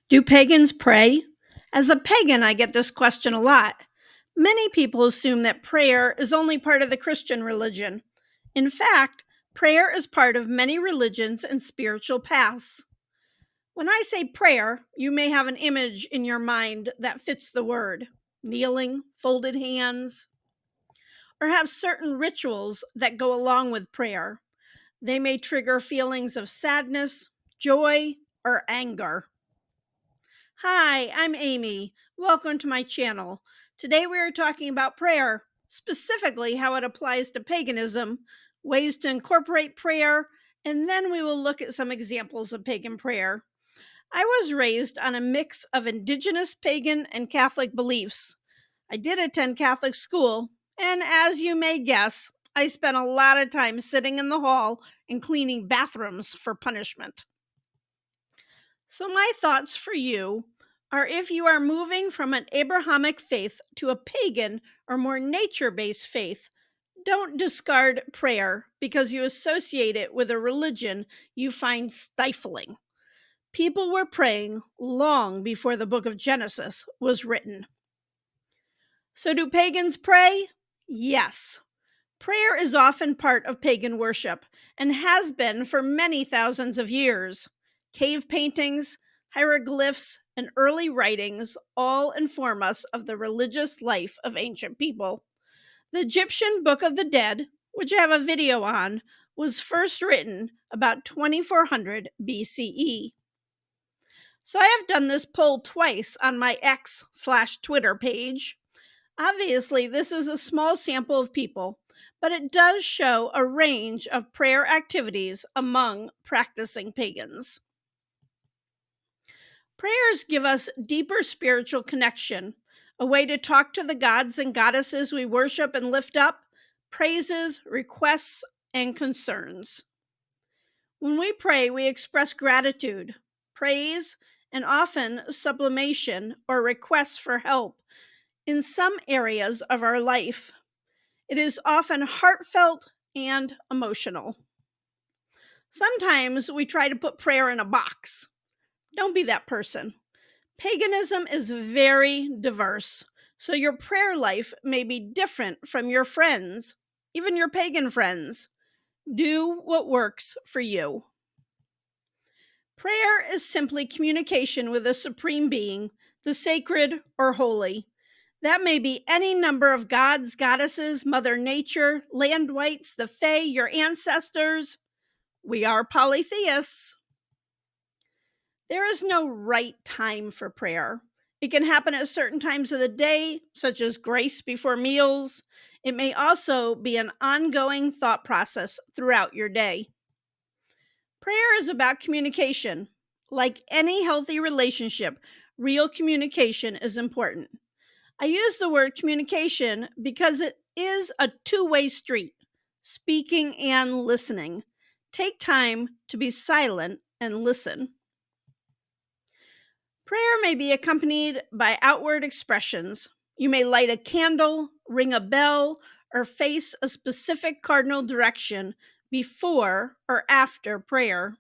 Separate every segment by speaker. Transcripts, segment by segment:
Speaker 1: Do pagans pray? As a pagan, I get this question a lot. Many people assume that prayer is only part of the Christian religion. In fact, prayer is part of many religions and spiritual paths. When I say prayer, you may have an image in your mind that fits the word kneeling, folded hands, or have certain rituals that go along with prayer. They may trigger feelings of sadness, joy, or anger. Hi, I'm Amy. Welcome to my channel. Today we are talking about prayer, specifically how it applies to paganism, ways to incorporate prayer, and then we will look at some examples of pagan prayer. I was raised on a mix of indigenous pagan and Catholic beliefs. I did attend Catholic school, and as you may guess, I spent a lot of time sitting in the hall and cleaning bathrooms for punishment. So, my thoughts for you are if you are moving from an Abrahamic faith to a pagan or more nature based faith, don't discard prayer because you associate it with a religion you find stifling. People were praying long before the book of Genesis was written. So, do pagans pray? Yes. Prayer is often part of pagan worship and has been for many thousands of years. Cave paintings, hieroglyphs, and early writings all inform us of the religious life of ancient people. The Egyptian Book of the Dead, which I have a video on, was first written about 2400 BCE. So I have done this poll twice on my X/Twitter page. Obviously, this is a small sample of people, but it does show a range of prayer activities among practicing pagans. Prayers give us deeper spiritual connection, a way to talk to the gods and goddesses we worship and lift up, praises, requests, and concerns. When we pray, we express gratitude, praise, and often sublimation or requests for help in some areas of our life. It is often heartfelt and emotional. Sometimes we try to put prayer in a box. Don't be that person. Paganism is very diverse, so your prayer life may be different from your friends, even your pagan friends. Do what works for you. Prayer is simply communication with a supreme being, the sacred or holy. That may be any number of gods, goddesses, Mother Nature, land wights, the Fae, your ancestors. We are polytheists. There is no right time for prayer. It can happen at certain times of the day, such as grace before meals. It may also be an ongoing thought process throughout your day. Prayer is about communication. Like any healthy relationship, real communication is important. I use the word communication because it is a two-way street, speaking and listening. Take time to be silent and listen. Prayer may be accompanied by outward expressions. You may light a candle, ring a bell, or face a specific cardinal direction before or after prayer.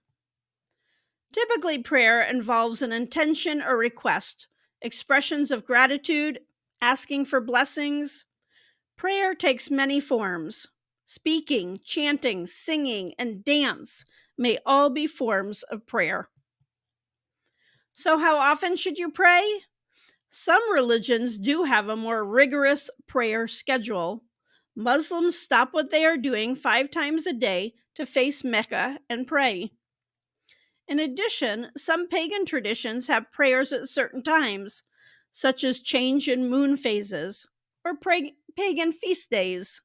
Speaker 1: Typically, prayer involves an intention or request, expressions of gratitude, asking for blessings. Prayer takes many forms. Speaking, chanting, singing, and dance may all be forms of prayer. So, how often should you pray? Some religions do have a more rigorous prayer schedule. Muslims stop what they are doing 5 times a day to face Mecca and pray. In addition, some pagan traditions have prayers at certain times, such as change in moon phases or pagan feast days.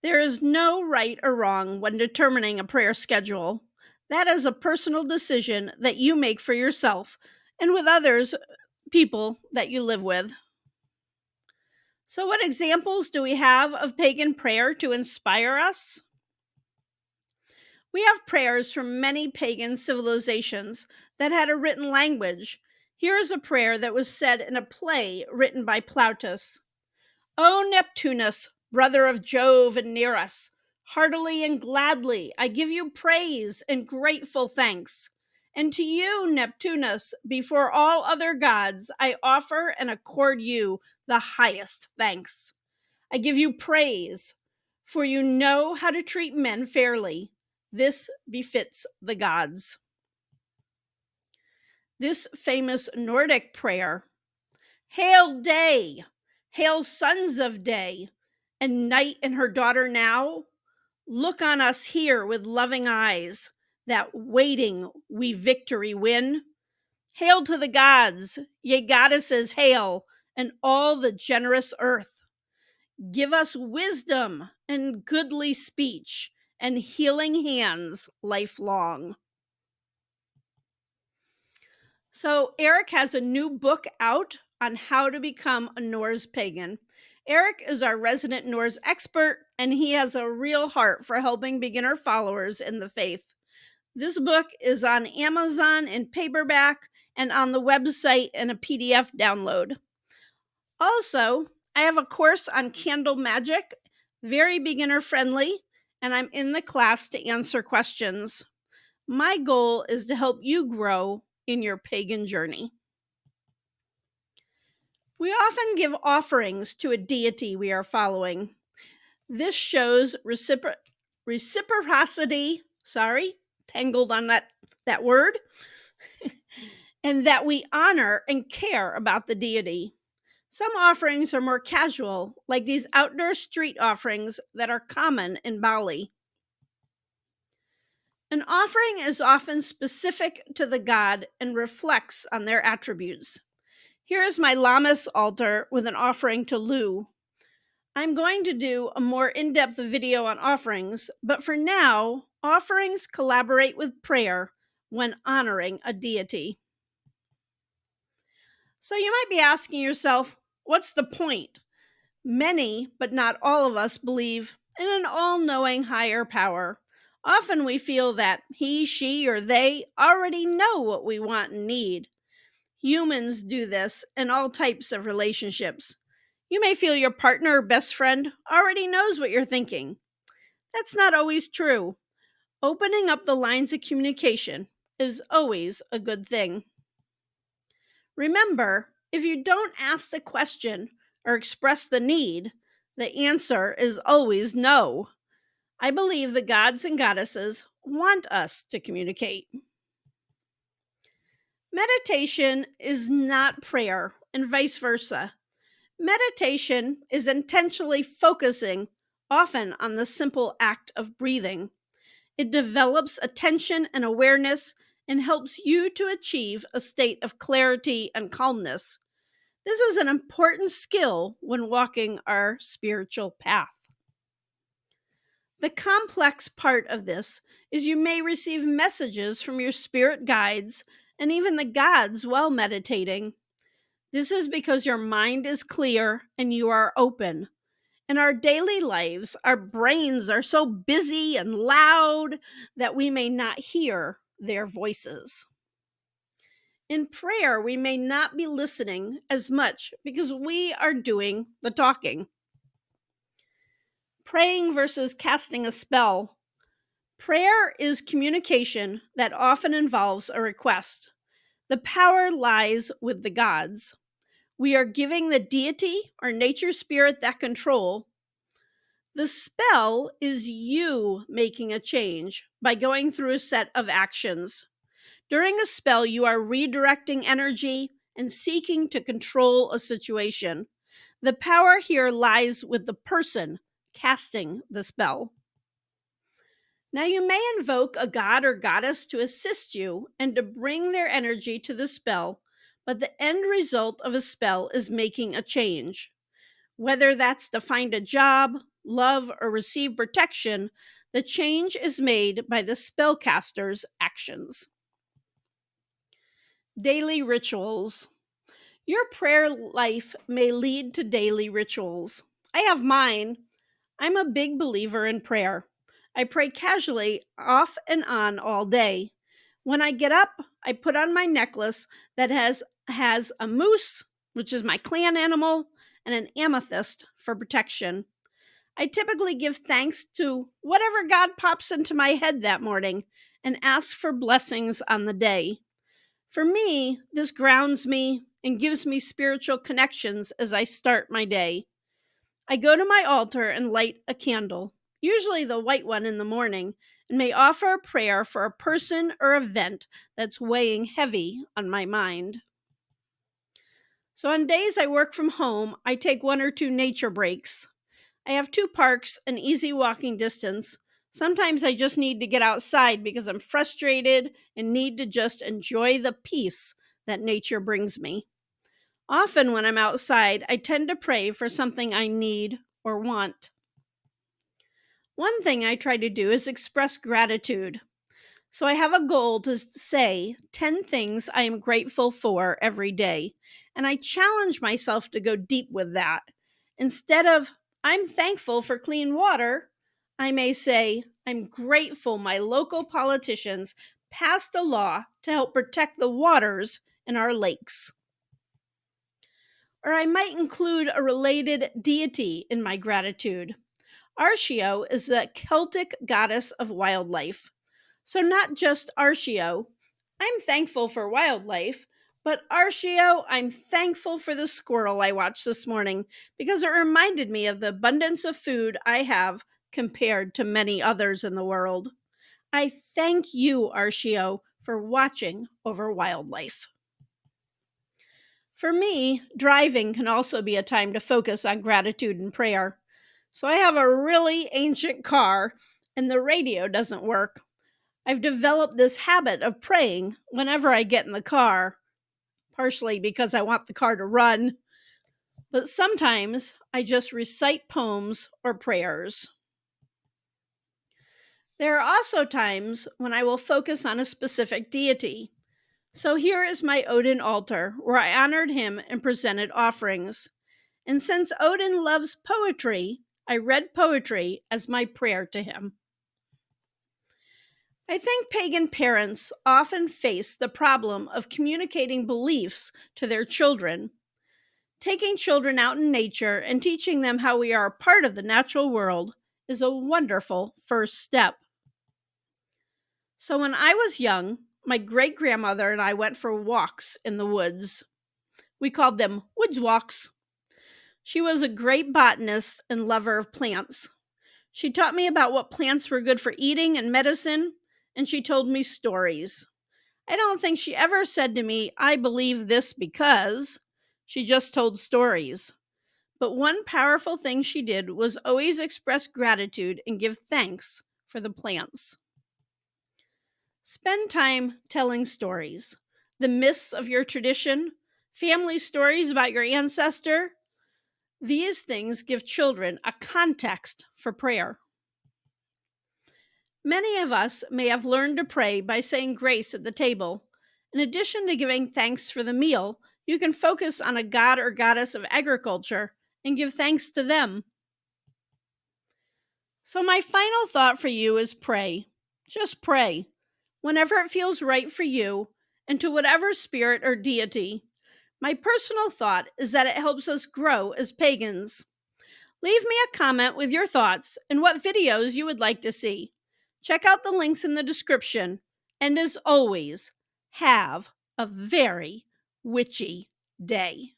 Speaker 1: There is no right or wrong when determining a prayer schedule. That is a personal decision that you make for yourself and with others, people that you live with. So, what examples do we have of pagan prayer to inspire us? We have prayers from many pagan civilizations that had a written language. Here is a prayer that was said in a play written by Plautus. O Neptunus, brother of Jove and Nereus, heartily and gladly I give you praise and grateful thanks, And to you, Neptunus, before all other gods, I offer and accord you the highest thanks. I give you praise, for you know how to treat men fairly. This befits the gods. This famous Nordic prayer, Hail day, hail sons of day, and night and her daughter now, look on us here with loving eyes, that waiting we victory win. Hail to the gods, ye goddesses, hail, and all the generous earth. Give us wisdom and goodly speech and healing hands lifelong. So, Eric has a new book out on how to become a Norse pagan. Eric is our resident Norse expert, and he has a real heart for helping beginner followers in the faith. This book is on Amazon in paperback and on the website in a PDF download. Also, I have a course on candle magic, very beginner friendly, and I'm in the class to answer questions. My goal is to help you grow in your pagan journey. We often give offerings to a deity we are following. This shows reciprocity, tangled on that word, and that we honor and care about the deity. Some offerings are more casual, like these outdoor street offerings that are common in Bali. An offering is often specific to the god and reflects on their attributes. Here is my Lammas altar with an offering to Lu. I'm going to do a more in-depth video on offerings, but for now, offerings collaborate with prayer when honoring a deity. So you might be asking yourself, what's the point? Many, but not all of us, believe in an all-knowing higher power. Often we feel that he, she, or they already know what we want and need. Humans do this in all types of relationships. You may feel your partner or best friend already knows what you're thinking. That's not always true. Opening up the lines of communication is always a good thing. Remember, if you don't ask the question or express the need, the answer is always no. I believe the gods and goddesses want us to communicate. Meditation is not prayer, and vice versa. Meditation is intentionally focusing, often on the simple act of breathing. It develops attention and awareness and helps you to achieve a state of clarity and calmness. This is an important skill when walking our spiritual path. The complex part of this is you may receive messages from your spirit guides and even the gods while meditating. This is because your mind is clear and you are open. In our daily lives, our brains are so busy and loud that we may not hear their voices. In prayer, we may not be listening as much because we are doing the talking. Praying versus casting a spell. Prayer is communication that often involves a request. The power lies with the gods. We are giving the deity or nature spirit that control. The spell is you making a change by going through a set of actions. During a spell, you are redirecting energy and seeking to control a situation. The power here lies with the person casting the spell. Now, you may invoke a god or goddess to assist you and to bring their energy to the spell, but the end result of a spell is making a change. Whether that's to find a job, love, or receive protection, the change is made by the spellcaster's actions. Daily rituals. Your prayer life may lead to daily rituals. I have mine. I'm a big believer in prayer. I pray casually, off and on all day. When I get up, I put on my necklace that has a moose, which is my clan animal, and an amethyst for protection. I typically give thanks to whatever God pops into my head that morning, and ask for blessings on the day. For me, this grounds me and gives me spiritual connections as I start my day. I go to my altar and light a candle, usually the white one in the morning, and may offer a prayer for a person or event that's weighing heavy on my mind. So on days I work from home, I take 1 or 2 nature breaks. I have 2 parks and easy walking distance. Sometimes I just need to get outside because I'm frustrated and need to just enjoy the peace that nature brings me. Often, when I'm outside, I tend to pray for something I need or want. One thing I try to do is express gratitude. So I have a goal to say 10 things I am grateful for every day. And I challenge myself to go deep with that. Instead of, I'm thankful for clean water, I may say, I'm grateful my local politicians passed a law to help protect the waters in our lakes. Or I might include a related deity in my gratitude. Arshio is the Celtic goddess of wildlife. So, not just Arshio, I'm thankful for wildlife, but Arshio, I'm thankful for the squirrel I watched this morning because it reminded me of the abundance of food I have compared to many others in the world. I thank you, Arshio, for watching over wildlife. For me, driving can also be a time to focus on gratitude and prayer. So I have a really ancient car and the radio doesn't work. I've developed this habit of praying whenever I get in the car, partially because I want the car to run, but sometimes I just recite poems or prayers. There are also times when I will focus on a specific deity. So here is my Odin altar, where I honored him and presented offerings. And since Odin loves poetry, I read poetry as my prayer to him. I think pagan parents often face the problem of communicating beliefs to their children. Taking children out in nature and teaching them how we are a part of the natural world is a wonderful first step. So when I was young, my great grandmother and I went for walks in the woods. We called them woods walks. She was a great botanist and lover of plants. She taught me about what plants were good for eating and medicine, and she told me stories. I don't think she ever said to me, I believe this because. She just told stories. But one powerful thing she did was always express gratitude and give thanks for the plants. Spend time telling stories, the myths of your tradition, family stories about your ancestor. These things give children a context for prayer. Many of us may have learned to pray by saying grace at the table. In addition to giving thanks for the meal, you can focus on a god or goddess of agriculture and give thanks to them. So, my final thought for you is pray. Just pray. Whenever it feels right for you and to whatever spirit or deity. My personal thought is that it helps us grow as pagans. Leave me a comment with your thoughts and what videos you would like to see. Check out the links in the description. And as always, have a very witchy day.